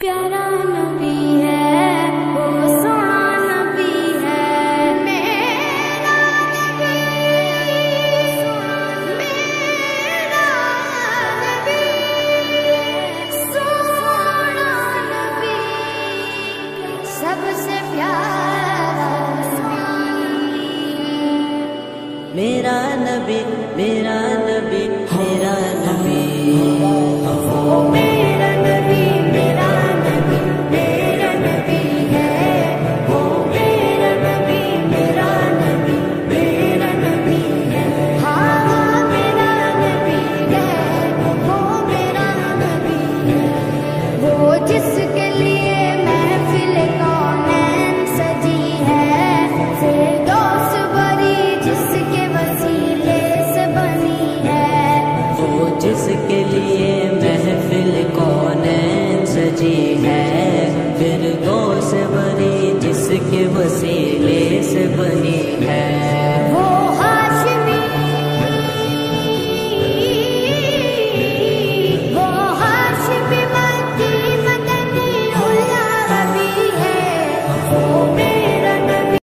پیارا نبی ہے وہ سونا نبی ہے میرا نبی میرا نبی سونا نبی سب سے پیارا نبی میرا نبی میرا نبی میرا نبی میرا نبی میرا نبی میرا نبی ہے وہ میرا نبی میرا نبی میرا نبی ہے ہاں میرا نبی ہے وہ میرا نبی ہے وہ جس کے لیے محفل کونین سجی ہے فردوس بری جس کے وسیلے سے بنی ہے وہ جس کے لیے محفل کونین سجی ہے فردوس بری جس کے وسیلے سے بنی ہے